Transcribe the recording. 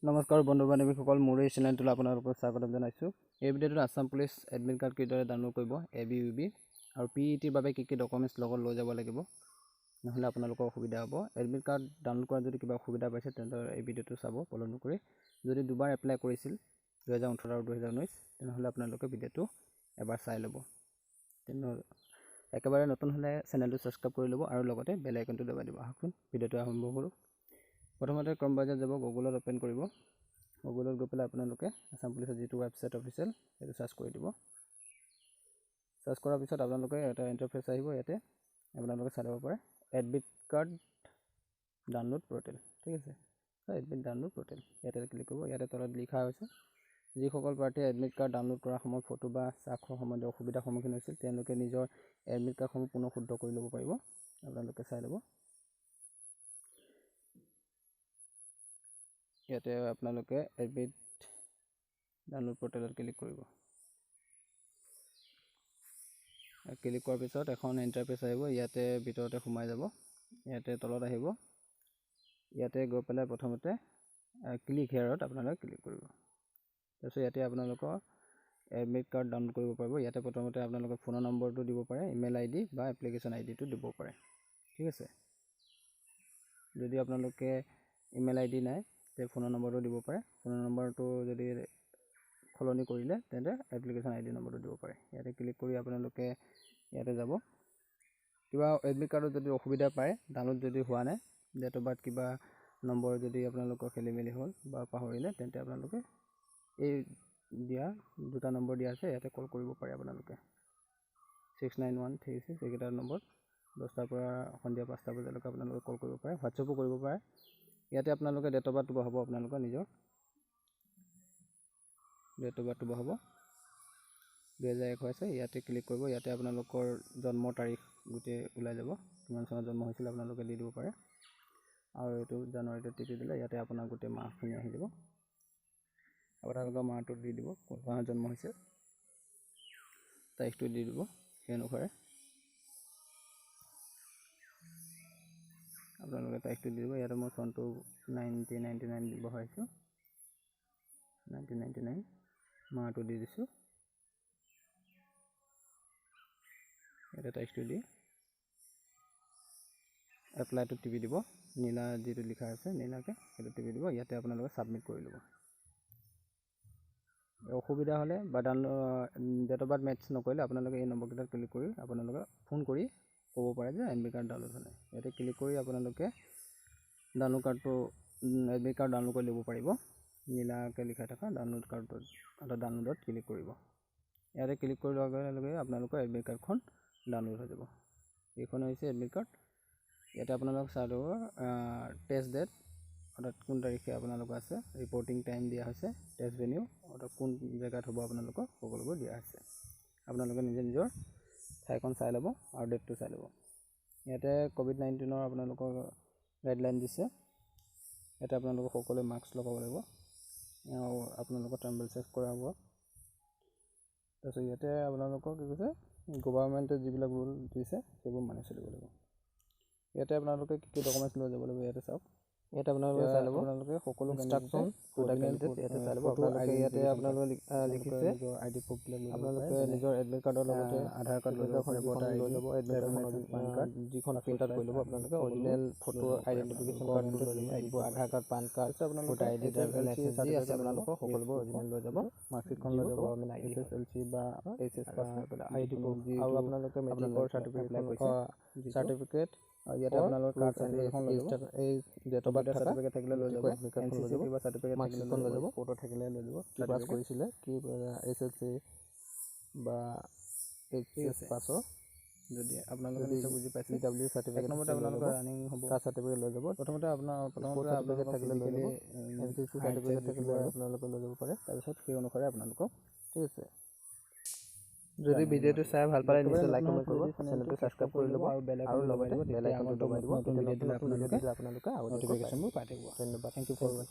নমস্কাৰ বন্ধু বান্ধৱীসকল, মোৰ এই চেনেলটোলৈ আপোনালোকক স্বাগতম জনাইছোঁ। এই ভিডিঅ'টোত আছাম পুলিচ এডমিট কাৰ্ড কিদৰে ডাউনলোড কৰিব, ABUB আৰু PETৰ বাবে কি ডকুমেণ্টছ লগত লৈ যাব লাগিব, নহ'লে আপোনালোকৰ অসুবিধা হ'ব। এডমিট কাৰ্ড ডাউনলোড কৰাত যদি কিবা অসুবিধা পাইছে তেন্তে এই ভিডিঅ'টো চাব ফ'ল' নকৰি। যদি দুবাৰ এপ্লাই কৰিছিল 2018 আৰু 2019 তেনেহ'লে আপোনালোকে ভিডিঅ'টো এবাৰ চাই ল'ব। তেনেহ'লে একেবাৰে নতুন হ'লে চেনেলটো ছাবস্ক্ৰাইব কৰি ল'ব আৰু লগতে বেল আইকনটো দবাই দিব। আহকচোন ভিডিঅ'টো আৰম্ভ কৰোঁ। প্ৰথমতে ক্ৰম ব্ৰাউজাৰ যাব, গুগলত অ'পেন কৰিব। গুগলত গৈ পেলাই আপোনালোকে আছাম পুলিচৰ যিটো ৱেবছাইট অফিচিয়েল সেইটো চাৰ্চ কৰি দিব। চাৰ্চ কৰাৰ পিছত আপোনালোকে এটা ইণ্টাৰফেচ আহিব। ইয়াতে আপোনালোকে চাই ল'ব পাৰে এডমিট কাৰ্ড ডাউনলোড পৰ্টেল, ঠিক আছে। এডমিট ডাউনলোড পৰ্টেল ইয়াতে ক্লিক কৰিব। ইয়াতে তলত লিখা হৈছে যিসকল প্ৰাৰ্থীয়ে এডমিট কাৰ্ড ডাউনলোড কৰাৰ সময়ত ফটো বা স্বাক্ষৰ সম্বন্ধীয় অসুবিধাৰ সন্মুখীন হৈছিল তেওঁলোকে নিজৰ এডমিট কাৰ্ডসমূহ পুনৰ শুদ্ধ কৰি ল'ব পাৰিব। আপোনালোকে চাই ল'ব। ইয়াতে আপোনালোকে এডমিট ডাউনলোড পৰ্টেলত ক্লিক কৰিব। ক্লিক কৰাৰ পিছত এখন ইণ্টাৰফেচ আহিব। ইয়াতে ভিতৰতে সোমাই যাব। ইয়াতে তলত আহিব। ইয়াতে গৈ পেলাই প্ৰথমতে ক্লিক হেয়াৰত আপোনালোকে ক্লিক কৰিব। তাৰপিছত ইয়াতে আপোনালোকৰ এডমিট কাৰ্ড ডাউনলোড কৰিব পাৰিব। ইয়াতে প্ৰথমতে আপোনালোকে ফোনৰ নম্বৰটো দিব পাৰে, ইমেইল ID বা এপ্লিকেশ্যন IDটো দিব পাৰে, ঠিক আছে। যদি আপোনালোকে ইমেইল ID নাই তে ফোনৰ নম্বৰটো দিব পাৰে। ফোনৰ নম্বৰটো যদি সলনি কৰিলে তেন্তে এপ্লিকেশ্যন ID নম্বৰটো দিব পাৰে। ইয়াতে ক্লিক কৰি আপোনালোকে ইয়াতে যাব। কিবা এডমিট কাৰ্ডত যদি অসুবিধা পায়, ডাউনলোড যদি হোৱা নাই, ডেট অফ বাৰ্থ কিবা নম্বৰ যদি আপোনালোকৰ খেলি মেলি হ'ল বা পাহৰিলে তেন্তে আপোনালোকে এই দিয়া দুটা নম্বৰ দিয়া আছে ইয়াতে কল কৰিব পাৰে। আপোনালোকে 69136 এইকেইটা নম্বৰত 10টাৰ পৰা সন্ধিয়া 5টা বজালৈকে আপোনালোকে কল কৰিব পাৰে, হোৱাটছআপো কৰিব পাৰে। ইয়াতে আপোনালোকে ডেট অফ বাৰ্থটো বহাব, আপোনালোকৰ নিজৰ ডেট অফ বাৰ্থটো বহাব। 2001 হৈছে। ইয়াতে ক্লিক কৰিব। ইয়াতে আপোনালোকৰ জন্মৰ তাৰিখ গোটেই ওলাই যাব, কিমান চনত জন্ম হৈছিল আপোনালোকে দি দিব পাৰে। আৰু এইটো জানুৱাৰীতে টিপি দিলে ইয়াতে আপোনাৰ গোটেই মাহখিনি আহি যাব। আপোনালোকৰ মাহটো দি দিব, কোন মাহত জন্ম হৈছে, তাৰিখটো দি দিব। সেই অনুসাৰে আপোনালোকে তাৰিখটো দি দিব। ইয়াতে মই চনটো 1999 বহাইছোঁ, 1999 মাহটো দি দিছোঁ। ইয়াতে তাৰিখটো দি এপ্লাইটো টিপি দিব। নীলা যিটো লিখা আছে নীলাকৈ সেইটো টিপি দিব। ইয়াতে আপোনালোকে ছাবমিট কৰি ল'ব। অসুবিধা হ'লে বা ডেট অফ বাৰ্থ মেটচ নকৰিলে আপোনালোকে এই নম্বৰকেইটাত ক্লিক কৰি আপোনালোকে ফোন কৰি ক'ব পাৰে যে এডমিট কাৰ্ড ডাউনলোড হোৱা নাই। ইয়াতে ক্লিক কৰি আপোনালোকে ডাউনলোড কাৰ্ডটো এডমিট কাৰ্ড ডাউনলোড কৰি ল'ব পাৰিব। নীলাকৈ লিখা থকা ডাউনলোড কাৰ্ডত ডাউনলোডত ক্লিক কৰিব। ইয়াতে ক্লিক কৰি লোৱাৰ লগে লগে আপোনালোকৰ এডমিট কাৰ্ডখন ডাউনলোড হৈ যাব। এইখন হৈছে এডমিট কাৰ্ড। ইয়াতে আপোনালোক চাই ল'ব টেষ্ট ডেট, অৰ্থাৎ কোন তাৰিখে আপোনালোকৰ আছে, ৰিপৰ্টিং টাইম দিয়া হৈছে, টেষ্ট ভেনিউ অৰ্থাৎ কোন জেগাত হ'ব আপোনালোকক সকলোবোৰ দিয়া হৈছে। আপোনালোকে নিজে নিজৰ ঠাইখন চাই ল'ব আৰু ডেটটো চাই ল'ব। ইয়াতে COVID-19ৰ আপোনালোকৰ গাইডলাইন দিছে। ইয়াতে আপোনালোকে সকলোৱে মাস্ক লগাব লাগিব আৰু আপোনালোকৰ টেম্পাৰেচাৰ চেক কৰা হ'ব। তাৰপিছত ইয়াতে আপোনালোকক কি কৈছে গভৰ্ণমেণ্টে যিবিলাক ৰুল দিছে সেইবোৰ মানি চলিব লাগিব। ইয়াতে আপোনালোকে কি ডকুমেণ্টছ লৈ যাব লাগিব ইয়াতে চাওক। ইয়াতে আপোনালোকে চাই ল'ব, আপোনালোকে সকলো ইনষ্ট্ৰাকশ্যন ইয়াতে চাই ল'ব। আপোনালোকে ইয়াতে আপোনালোকে লিখিছে ID প্ৰুফ আপোনালোকে নিজৰ এডমিট কাৰ্ডৰ লগতে আধাৰ কাৰ্ড লৈ যাব, ভোটাৰ ID লৈ যাব, এডমিট কাৰ্ড, পান কাৰ্ড যিখন প্ৰিণ্ট আউট কৰি ল'ব। আপোনালোকে অৰিজিনেল ফটো আইডেণ্টিফিকেশ্যন কাৰ্ডটো লাগিব, Aadhaar card, PAN card, voter ID, driving licence যি আছে আপোনালোকৰ সকলোবোৰ অৰিজিনেল লৈ যাব। মাৰ্কশ্বিটখন লৈ যাব, SSLC বা HS পাছ ID প্ৰুফ আৰু আপোনালোকে মেট্ৰিকৰ চাৰ্টিফিকেট ইয়াতে আপোনালোকৰ কাৰ্ড চাৰ্টিফিকেটখন লৈ যাব। এই ডেট অফ বাৰ্থ চাৰ্টিফিকেট থাকিলে লৈ যাব, NCC কিবা চাৰ্টিফিকেট থাকিলে লৈ যাব, ফটো থাকিলে লৈ যাব, কি পাছ কৰিছিলে, কি SSC বা HS পাছৰ যদি আপোনালোকে নিশ্চয় বুজি পাইছে, PW চাৰ্টিফিকেট নম্বৰতে আপোনালোকৰ ৰানিং হ'ব, কাষ্ট চাৰ্টিফিকেট লৈ যাব। প্ৰথমতে চাৰ্টিফিকেট থাকিলে লৈ যাব, NCC চাৰ্টিফিকেট থাকিলে আপোনালোকে লৈ যাব পাৰে। তাৰপিছত সেই অনুসাৰে আপোনালোকক, ঠিক আছে। যদি ভিডিঅ'টো চাই ভাল পালে নিশ্চয় লাইক কমেণ্ট কৰিব, চেনেলটো ছাবস্ক্ৰাইব কৰি ল'ব আৰু লগতে বেল আইকনটো দবাই দিব। আপোনালোকে নটিফিকেশ্যনবোৰ পাই থাকিব। ধন্যবাদ। থেংক ইউ ফৰ ৱাচিং।